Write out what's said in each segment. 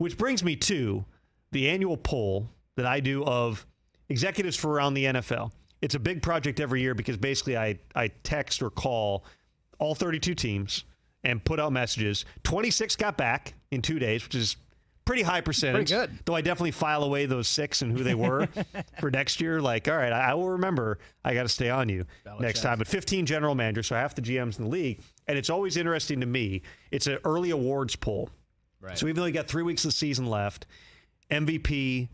Which brings me to the annual poll that I do of executives for around the NFL. It's a big project every year because basically I text or call all 32 teams and put out messages. 26 got back in 2 days, which is pretty high percentage. Pretty good. Though I definitely file away those 6 and who they were for next year. Like, all right, I will remember I got to stay on you next time. But 15 general managers, so half the GMs in the league. And it's always interesting to me. It's an early awards poll. Right. So we've only got 3 weeks of the season left. MVP,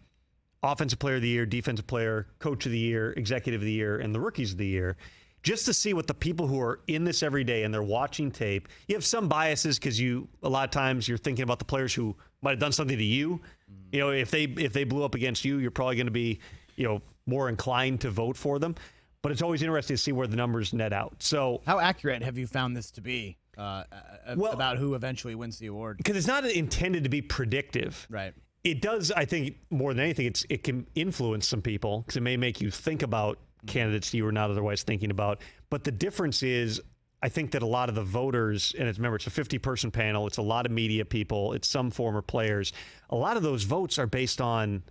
Offensive Player of the Year, Defensive Player, Coach of the Year, Executive of the Year, and the Rookies of the Year. Just to see what the people who are in this every day and they're watching tape, you have some biases because a lot of times you're thinking about the players who might have done something to you. You know, if they blew up against you, you're probably going to be, more inclined to vote for them. But it's always interesting to see where the numbers net out. So, how accurate have you found this to be about who eventually wins the award? Because it's not intended to be predictive. Right. It does, I think, more than anything, it can influence some people because it may make you think about candidates you were not otherwise thinking about. But the difference is, I think that a lot of the voters, and remember, it's a 50-person panel, it's a lot of media people, it's some former players. A lot of those votes are based on,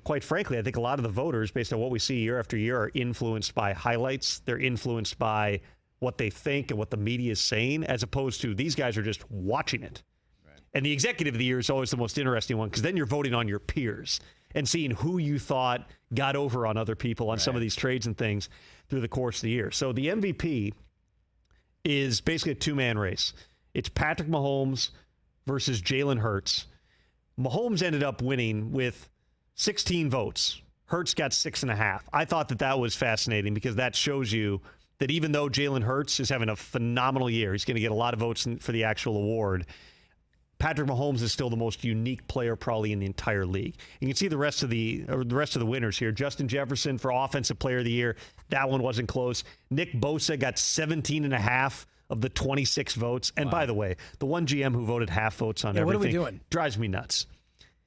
quite frankly, I think a lot of the voters, based on what we see year after year, are influenced by highlights. They're influenced by what they think and what the media is saying, as opposed to these guys are just watching it. Right. And the executive of the year is always the most interesting one because then you're voting on your peers and seeing who you thought got over on other people on some of these trades and things through the course of the year. So the MVP is basically a two-man race. It's Patrick Mahomes versus Jalen Hurts. Mahomes ended up winning with 16 votes. Hurts got 6.5. I thought that was fascinating because that shows you that even though Jalen Hurts is having a phenomenal year, he's going to get a lot of votes for the actual award. Patrick Mahomes is still the most unique player probably in the entire league. You can see the rest of the winners here. Justin Jefferson for Offensive Player of the Year. That one wasn't close. Nick Bosa got 17.5 of the 26 votes. And by the way, the one GM who voted half votes on everything what are we doing? Drives me nuts.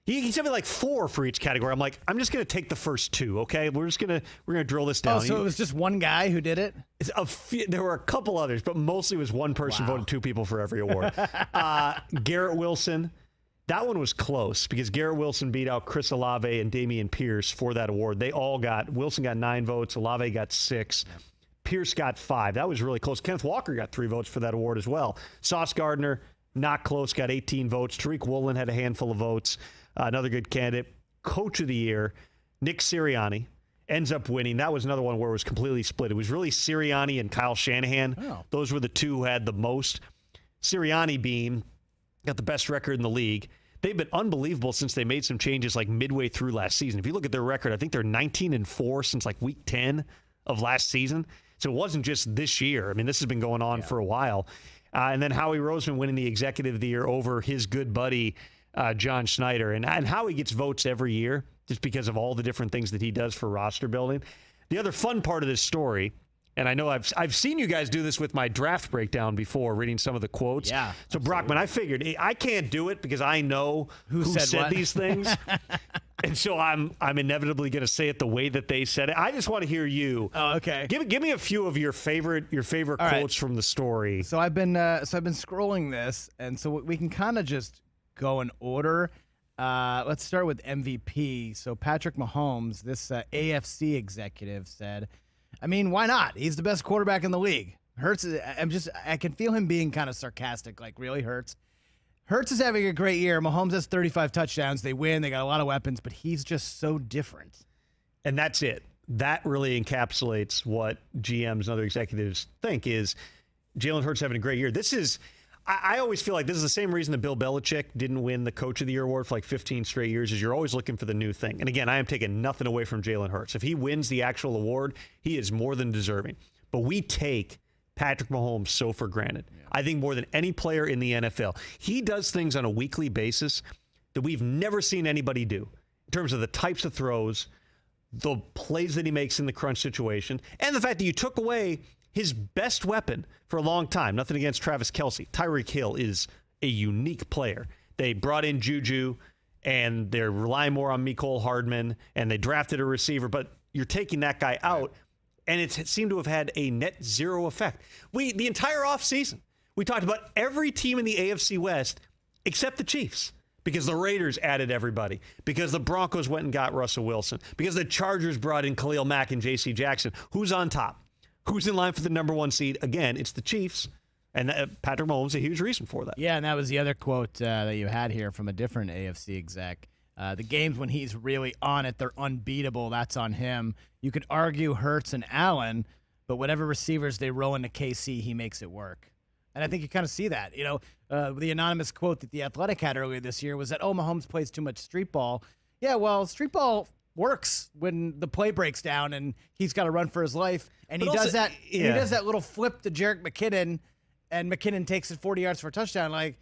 He sent me like 4 for each category. I'm like, I'm just going to take the first 2, okay? We're going to drill this down. Oh, so it was just one guy who did it? There were a couple others, but mostly it was one person voted 2 people for every award. Garrett Wilson, that one was close because Garrett Wilson beat out Chris Olave and Dameon Pierce for that award. Wilson got 9 votes, Olave got 6. Yeah. Pierce got 5. That was really close. Kenneth Walker got 3 votes for that award as well. Sauce Gardner, not close, got 18 votes. Tariq Woolen had a handful of votes. Another good candidate. Coach of the Year, Nick Sirianni, ends up winning. That was another one where it was completely split. It was really Sirianni and Kyle Shanahan. Oh. Those were the 2 who had the most. Sirianni got the best record in the league. They've been unbelievable since they made some changes like midway through last season. If you look at their record, I think they're 19-4 since like week 10 of last season. So it wasn't just this year. I mean, this has been going on for a while. And then Howie Roseman winning the Executive of the Year over his good buddy, John Schneider. And Howie gets votes every year just because of all the different things that he does for roster building. The other fun part of this story, and I know I've seen you guys do this with my draft breakdown before, reading some of the quotes. Yeah. So, Brockman, I figured I can't do it because I know who said these things. And so I'm inevitably going to say it the way that they said it. I just want to hear you. Oh, okay. Give me a few of your favorite quotes from the story. So I've been scrolling this, and so we can kind of just go in order. Let's start with MVP. So Patrick Mahomes, this AFC executive said, I mean, why not? He's the best quarterback in the league. Hurts. I can feel him being kind of sarcastic, like really Hurts. Hurts is having a great year. Mahomes has 35 touchdowns. They win. They got a lot of weapons, but he's just so different. And that's it. That really encapsulates what GMs and other executives think is Jalen Hurts having a great year. I always feel like this is the same reason that Bill Belichick didn't win the Coach of the Year award for like 15 straight years is you're always looking for the new thing. And again, I am taking nothing away from Jalen Hurts. If he wins the actual award, he is more than deserving. But we take Patrick Mahomes so for granted. Yeah. I think more than any player in the NFL. He does things on a weekly basis that we've never seen anybody do in terms of the types of throws, the plays that he makes in the crunch situation, and the fact that you took away his best weapon for a long time. Nothing against Travis Kelce. Tyreek Hill is a unique player. They brought in Juju, and they're relying more on Mecole Hardman, and they drafted a receiver, but you're taking that guy out, and it seemed to have had a net zero effect. The entire offseason, we talked about every team in the AFC West except the Chiefs because the Raiders added everybody, because the Broncos went and got Russell Wilson, because the Chargers brought in Khalil Mack and J.C. Jackson. Who's on top? Who's in line for the number 1 seed? Again, it's the Chiefs. And Patrick Mahomes is a huge reason for that. Yeah, and that was the other quote that you had here from a different AFC exec. The games when he's really on it, they're unbeatable. That's on him. You could argue Hurts and Allen, but whatever receivers they roll into KC, he makes it work. And I think you kind of see that. The anonymous quote that The Athletic had earlier this year was that, Mahomes plays too much street ball. Yeah, well, street ball works when the play breaks down and he's got to run for his life. And he does that. He does that little flip to Jerick McKinnon, and McKinnon takes it 40 yards for a touchdown. Like,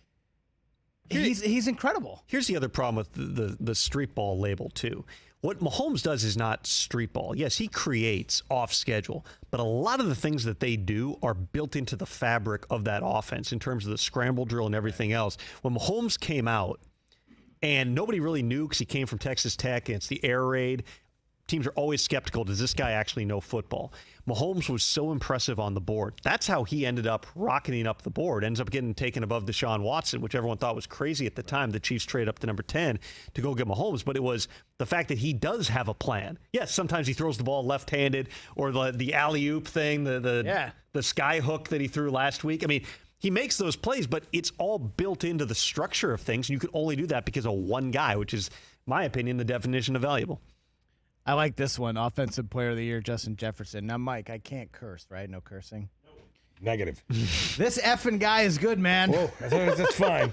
he's incredible. Here's the other problem with the street ball label, too. What Mahomes does is not street ball. Yes, he creates off schedule, but a lot of the things that they do are built into the fabric of that offense in terms of the scramble drill and everything else. When Mahomes came out, and nobody really knew because he came from Texas Tech and it's the air raid, teams are always skeptical. Does this guy actually know football? Mahomes was so impressive on the board. That's how he ended up rocketing up the board. Ends up getting taken above Deshaun Watson, which everyone thought was crazy at the time. The Chiefs trade up to number 10 to go get Mahomes. But it was the fact that he does have a plan. Yes, sometimes he throws the ball left-handed, or the alley-oop thing, the sky hook that he threw last week. I mean, he makes those plays, but it's all built into the structure of things. You can only do that because of one guy, which is, in my opinion, the definition of valuable. I like this one. Offensive Player of the Year, Justin Jefferson. Now, Mike, I can't curse, right? No cursing? Negative. This effing guy is good, man. Whoa, that's fine.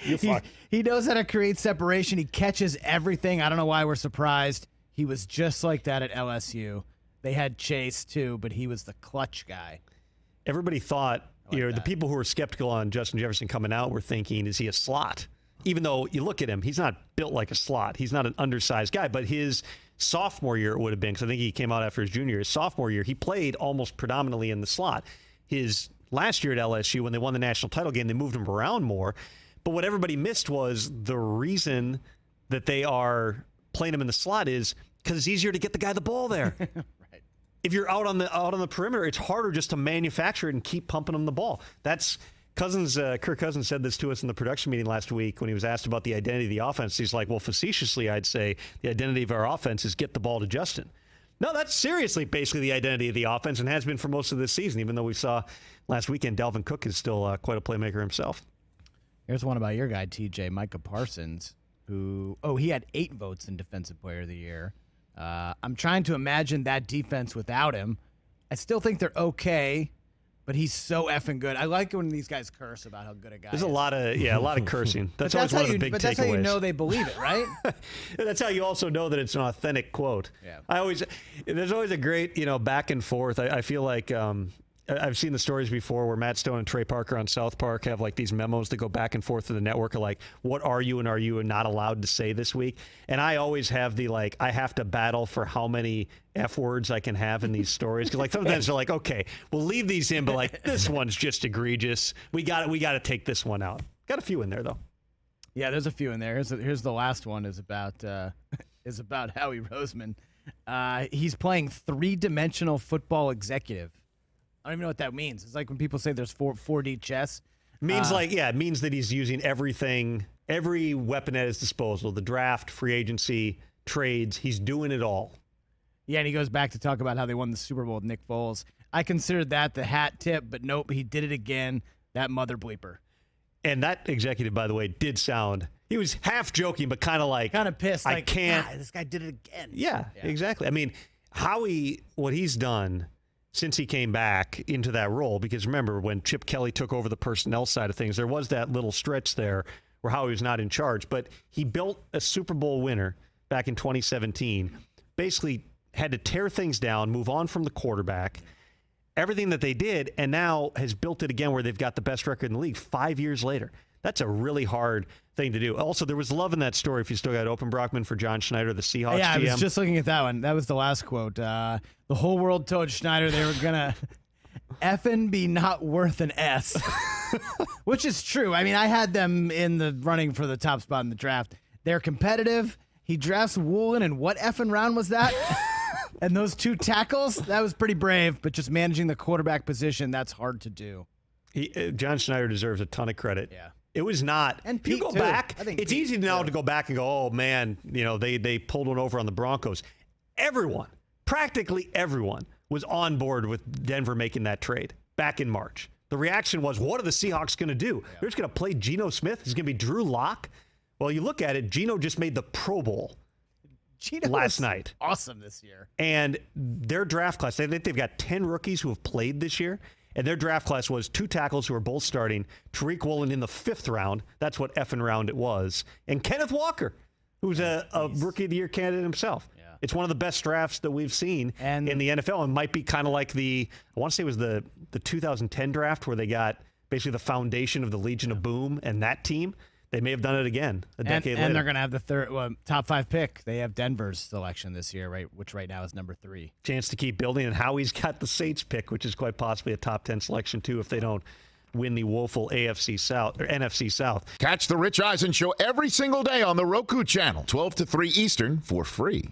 You're fine. He knows how to create separation. He catches everything. I don't know why we're surprised. He was just like that at LSU. They had Chase, too, but he was the clutch guy. Everybody thought, the people who were skeptical on Justin Jefferson coming out were thinking, is he a slot? Even though you look at him, he's not built like a slot. He's not an undersized guy, but his sophomore year it would have been, because I think he came out after his junior year. His sophomore year, he played almost predominantly in the slot. His last year at LSU, when they won the national title game, they moved him around more. But what everybody missed was the reason that they are playing him in the slot is because it's easier to get the guy the ball there. Right. If you're out on the perimeter, it's harder just to manufacture it and keep pumping him the ball. That's Kirk Cousins said this to us in the production meeting last week when he was asked about the identity of the offense. He's like, well, facetiously, I'd say the identity of our offense is get the ball to Justin. No, that's seriously basically the identity of the offense and has been for most of this season, even though we saw last weekend Dalvin Cook is still quite a playmaker himself. Here's one about your guy, TJ, Micah Parsons, who, he had 8 votes in Defensive Player of the Year. I'm trying to imagine that defense without him. I still think they're okay, but he's so effing good. I like when these guys curse about how good a guy is. There's a lot of cursing. That's always one of the big takeaways. But that's how you know they believe it, right? That's how you also know that it's an authentic quote. Yeah. There's always a great, back and forth. I feel like I've seen the stories before where Matt Stone and Trey Parker on South Park have like these memos that go back and forth to the network of like, what are you and are you not allowed to say this week? And I always have I have to battle for how many F words I can have in these stories. Because like sometimes they're like, okay, we'll leave these in, but like this one's just egregious. We got to take this one out. Got a few in there though. Yeah, there's a few in there. Here's the last one is about Howie Roseman. He's playing 3-dimensional football executive. I don't even know what that means. It's like when people say there's 4D chess. It means that he's using everything, every weapon at his disposal, the draft, free agency, trades. He's doing it all. Yeah, and he goes back to talk about how they won the Super Bowl with Nick Foles. I considered that the hat tip, but nope, he did it again. That mother bleeper. And that executive, by the way, did sound, he was half joking, but kind of pissed. I can't. This guy did it again. Yeah, exactly. I mean, Howie, what he's done since he came back into that role, because remember when Chip Kelly took over the personnel side of things, there was that little stretch there where Howie was not in charge, but he built a Super Bowl winner back in 2017, basically had to tear things down, move on from the quarterback, everything that they did, and now has built it again where they've got the best record in the league 5 years later. That's a really hard thing to do. Also, there was love in that story, if you still got open, Brockman, for John Schneider, the Seahawks Yeah, GM. I was just looking at that one. That was the last quote. The whole world told Schneider they were going to effing be not worth an S, which is true. I mean, I had them in the running for the top spot in the draft. They're competitive. He drafts Woolen, and what effing round was that? And those 2 tackles, that was pretty brave, but just managing the quarterback position, that's hard to do. John Schneider deserves a ton of credit. Yeah. It was not. And you Pete, go too. back, I think it's Pete, easy now too. to go back and go, oh, man, they pulled one over on the Broncos. Everyone, practically everyone, was on board with Denver making that trade back in March. The reaction was, what are the Seahawks going to do? They're just going to play Geno Smith? He's going to be Drew Lock? Well, you look at it, Geno just made the Pro Bowl Geno last was night. Awesome this year. And their draft class, I think they've got 10 rookies who have played this year. And their draft class was 2 tackles who are both starting. Tariq Woolen in the 5th round. That's what effing round it was. And Kenneth Walker, who's a Rookie of the Year candidate himself. Yeah. It's one of the best drafts that we've seen And- in the NFL, and might be kind of like I want to say it was the 2010 draft where they got basically the foundation of the Legion of Boom and that team. They may have done it again a decade later. And they're going to have the top 5 pick. They have Denver's selection this year, right? Which right now is number 3. Chance to keep building, and Howie's got the Saints pick, which is quite possibly a top 10 selection too if they don't win the woeful AFC South or NFC South. Catch the Rich Eisen Show every single day on the Roku channel, 12 to 3 Eastern, for free.